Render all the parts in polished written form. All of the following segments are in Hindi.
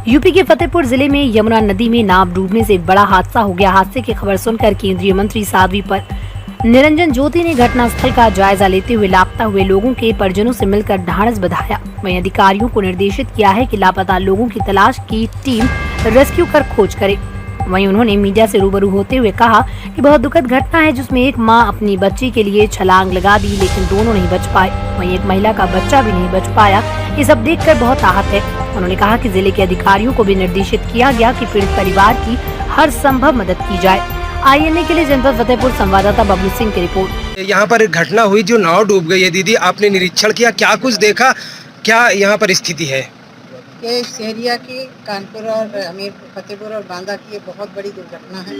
यूपी के फतेहपुर जिले में यमुना नदी में नाव डूबने से एक बड़ा हादसा हो गया। हादसे की खबर सुनकर केंद्रीय मंत्री साध्वी निरंजन ज्योति ने घटनास्थल का जायजा लेते हुए लापता हुए लोगों के परिजनों से मिलकर ढांढस बंधाया। वहीं अधिकारियों को निर्देशित किया है कि लापता लोगों की तलाश की टीम रेस्क्यू कर खोज करे। वहीं उन्होंने मीडिया से रूबरू होते हुए कहा कि बहुत दुखद घटना है, जिसमें एक मां अपनी बच्ची के लिए छलांग लगा दी, लेकिन दोनों नहीं बच पाए। वहीं एक महिला का बच्चा भी नहीं बच पाया। ये सब देखकर बहुत आहत है। उन्होंने कहा कि जिले के अधिकारियों को भी निर्देशित किया गया कि पीड़ित परिवार की हर संभव मदद की जाए। आईएनए के लिए जनपद फतेहपुर संवाददाता बबलू सिंह की रिपोर्ट। यहाँ पर घटना हुई जो नाव डूब गई है, दीदी आपने निरीक्षण किया, क्या कुछ देखा, क्या यहाँ पर स्थिति है? ये इस एरिया की कानपुर और हमीरपुर, फतेहपुर और बांदा की ये बहुत बड़ी दुर्घटना है।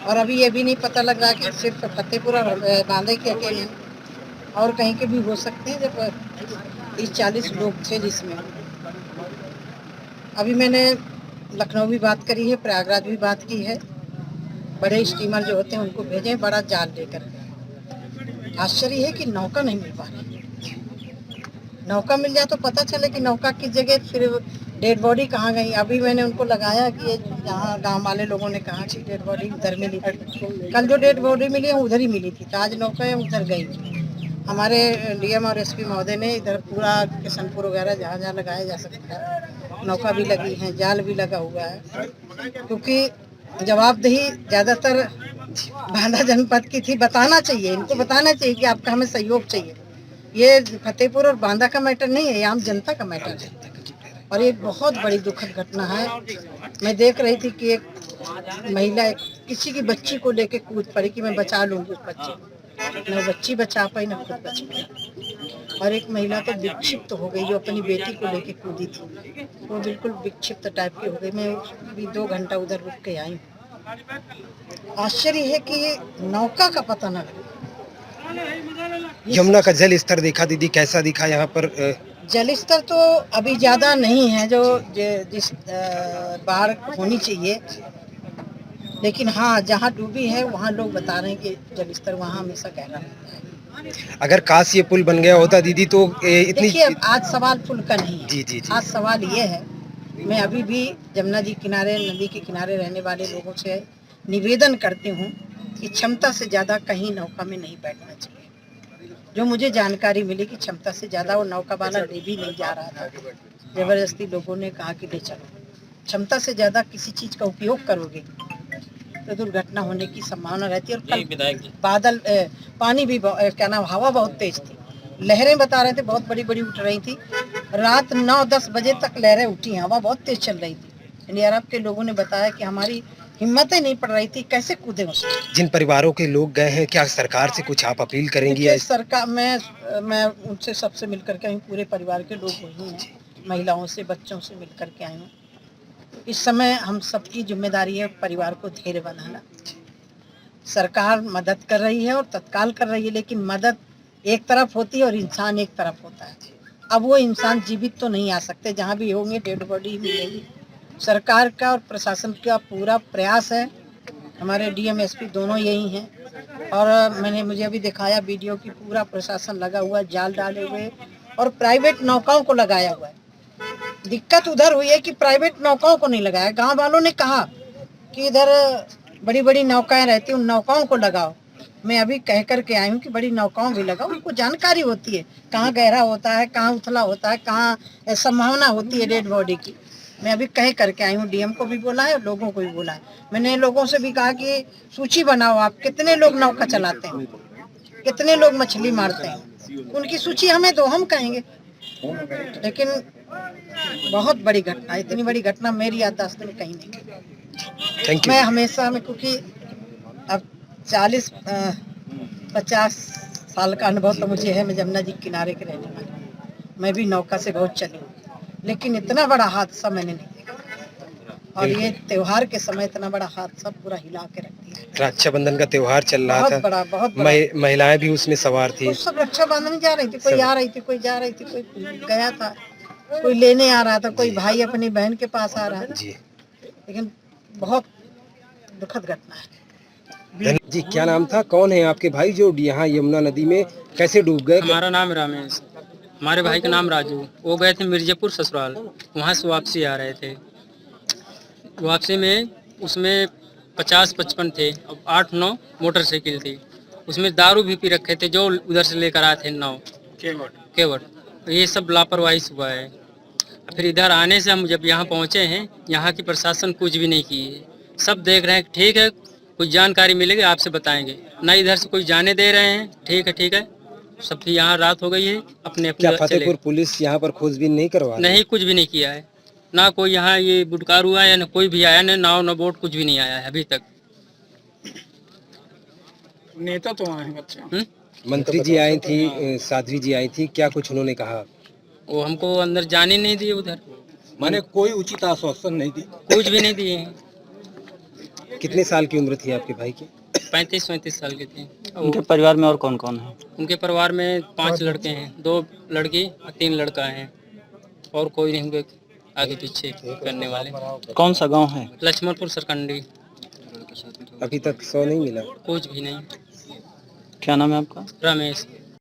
और अभी ये भी नहीं पता लग रहा कि सिर्फ फतेहपुर और बांदा के अकेले हैं और कहीं के भी हो सकते हैं। जब 30-40 लोग थे जिसमें, अभी मैंने लखनऊ भी बात करी है, प्रयागराज भी बात की है। बड़े स्टीमर जो होते हैं उनको भेजें बड़ा जाल लेकर। आश्चर्य है कि नौका नहीं मिल पा रही। नौका मिल जाए तो पता चले कि नौका की जगह फिर डेड बॉडी कहाँ गई। अभी मैंने उनको लगाया कि ये जहाँ गांव वाले लोगों ने कहा कि डेड बॉडी उधर मिली थी, कल जो डेड बॉडी मिली है उधर ही मिली थी, तो आज नौका है उधर गई। हमारे डीएम और एसपी महोदय ने इधर पूरा किशनपुर वगैरह जहाँ जहाँ लगाया जा सकता है नौका भी लगी है, जाल भी लगा हुआ है। क्योंकि जवाबदेही ज़्यादातर बांदा जनपद की थी। बताना चाहिए, इनको बताना चाहिए कि आपका हमें सहयोग चाहिए। ये फतेहपुर और बांदा का मैटर नहीं है, ये आम जनता का मैटर है। और ये बहुत बड़ी दुखद घटना है। मैं देख रही थी कि एक महिला किसी की बच्ची को लेके कूद पड़ी कि मैं बचा लूंगी उस बच्चे को। न बच्ची बचा पाई, न खुद बच पाई। और एक महिला तो विक्षिप्त हो गई जो अपनी बेटी को लेके कूदी थी, वो बिल्कुल विक्षिप्त टाइप की हो गई। मैं भी 2 घंटा उधर रुक के आई। आश्चर्य है कि नौका का पता न लगा। यमुना का जल स्तर देखा दीदी, कैसा दिखा यहाँ पर? जल स्तर तो अभी ज़्यादा नहीं है जो जिस बाढ़ होनी चाहिए, लेकिन हाँ जहाँ डूबी है वहाँ लोग बता रहे हैं कि जल स्तर वहाँ हमेशा गहरा रहता है। अगर काश ये पुल बन गया होता दीदी तो इतनी। देखिए आज सवाल पुल का नहीं है। जी। आज सवाल ये है, मैं अभी भी जमुना जी किनारे, नदी के किनारे रहने वाले लोगों से निवेदन करती हूँ कि क्षमता से ज़्यादा कहीं नौका में नहीं बैठना चाहिए। जो मुझे जानकारी मिली कि क्षमता से ज़्यादा वो नौका वाला ले भी नहीं जा रहा था, ज़बरदस्ती लोगों ने कहा कि ले चलो। क्षमता से ज़्यादा किसी चीज़ का उपयोग करोगे तो दुर्घटना होने की संभावना रहती है। और कल बादल पानी भी क्या नाम हवा बहुत तेज थी, लहरें बता रहे थे बहुत बड़ी बड़ी उठ रही थी। रात 9-10 बजे तक लहरें उठी, हवा बहुत तेज चल रही थी। एनडीआरएफ के लोगों ने बताया कि हमारी हिम्मतें नहीं पड़ रही थी, कैसे कूदे उसमें। जिन परिवारों के लोग गए हैं, क्या सरकार से कुछ आप अपील करेंगी? सरकार, मैं उनसे सबसे मिलकर के आई हूँ, पूरे परिवार के लोग वही हैं, महिलाओं से बच्चों से मिलकर के आई हूँ। इस समय हम सबकी जिम्मेदारी है परिवार को धैर्य बनाना। सरकार मदद कर रही है और तत्काल कर रही है, लेकिन मदद एक तरफ होती है और इंसान एक तरफ होता है। अब वो इंसान जीवित तो नहीं आ सकते, जहाँ भी होंगे डेड बॉडी मिलेगी। सरकार का और प्रशासन का पूरा प्रयास है, हमारे डीएम एसपी दोनों यही हैं। और मुझे अभी दिखाया वीडियो की पूरा प्रशासन लगा हुआ है, जाल डाले हुए और प्राइवेट नौकाओं को लगाया हुआ है। दिक्कत उधर हुई है कि प्राइवेट नौकाओं को नहीं लगाया। गांव वालों ने कहा कि इधर बड़ी बड़ी नौकाएं रहती, उन नौकाओं को लगाओ। मैं अभी कह कर के आई हूँ कि बड़ी नौकाओं भी लगाओ, उनको जानकारी होती है कहाँ गहरा होता है, कहाँ उथला होता है, कहाँ संभावना होती है डेड बॉडी की। मैं अभी कह करके आई हूँ, डीएम को भी बोला है और लोगों को भी बोला है। मैंने लोगों से भी कहा कि सूची बनाओ, आप कितने लोग नौका चलाते हैं, कितने लोग मछली मारते हैं, उनकी सूची हमें दो, हम कहेंगे। लेकिन बहुत बड़ी घटना, इतनी बड़ी घटना मेरी याददाश्त में कहीं नहीं। Thank you. मैं हमेशा में, क्योंकि अब 40-50 साल का अनुभव तो मुझे है, मैं जमुना जी किनारे के रहने वाली, मैं भी नौका से बहुत चली हूँ, लेकिन इतना बड़ा हादसा मैंने नहीं देखा। और ये त्योहार के समय इतना बड़ा हादसा पूरा हिला के रख दिया। रक्षाबंधन का त्योहार चल रहा था, बहुत बड़ा। महिलाएं भी उसमें सवार थी, सब रक्षाबंधन जा रही थी, कोई आ रही थी, कोई जा रही थी, कोई गया था, कोई लेने आ रहा था, कोई भाई अपनी बहन के पास आ रहा है जी। लेकिन बहुत दुखद घटना है जी। क्या नाम था, कौन है आपके भाई जो यहाँ यमुना नदी में कैसे डूब गए? हमारा नाम रमेश, हमारे भाई का नाम राजू। वो गए थे मिर्जापुर ससुराल, वहाँ से वापसी आ रहे थे। वापसी में उसमें 50-55 थे, अब 8-9 मोटरसाइकिल थी। उसमें दारू भी पी रखे थे जो उधर से लेकर आए थे 9 केवट। ये सब लापरवाही हुआ है। फिर इधर आने से हम जब यहाँ पहुँचे हैं, यहाँ की प्रशासन कुछ भी नहीं की है। सब देख रहे हैं, ठीक है कुछ जानकारी मिलेगी आपसे बताएंगे, ना इधर से कोई जाने दे रहे हैं। ठीक है सबकी यहाँ रात हो गई है, अपने क्या अपने फतेहपुर पुलिस यहाँ पर खोजबीन नहीं करवा रही? नहीं, कुछ भी नहीं किया है। ना कोई यहाँ ये बुटकार हुआ है, ना कोई भी आया, ना नाव ना बोट, कुछ भी नहीं आया है अभी तक। नेता तो आए हैं बच्चे। मंत्री जी आई थी, साध्वी जी आई थी, क्या कुछ उन्होंने कहा? वो हमको अंदर जाने नहीं दिए उधर, माने कोई उचित आश्वासन नहीं दी। कुछ भी नहीं दिए हैं। कितने साल की उम्र थी आपके भाई की? 35-37 साल के थे। उनके परिवार में और कौन कौन है? उनके परिवार में 5 लड़के हैं, 2 लड़की और 3 लड़का हैं, और कोई नहीं हुए आगे पीछे करने वाले। कौन सा गांव है? लक्ष्मणपुर सरकंडी। अभी तक 100 नहीं मिला? कुछ भी नहीं। क्या नाम है आपका? रमेश।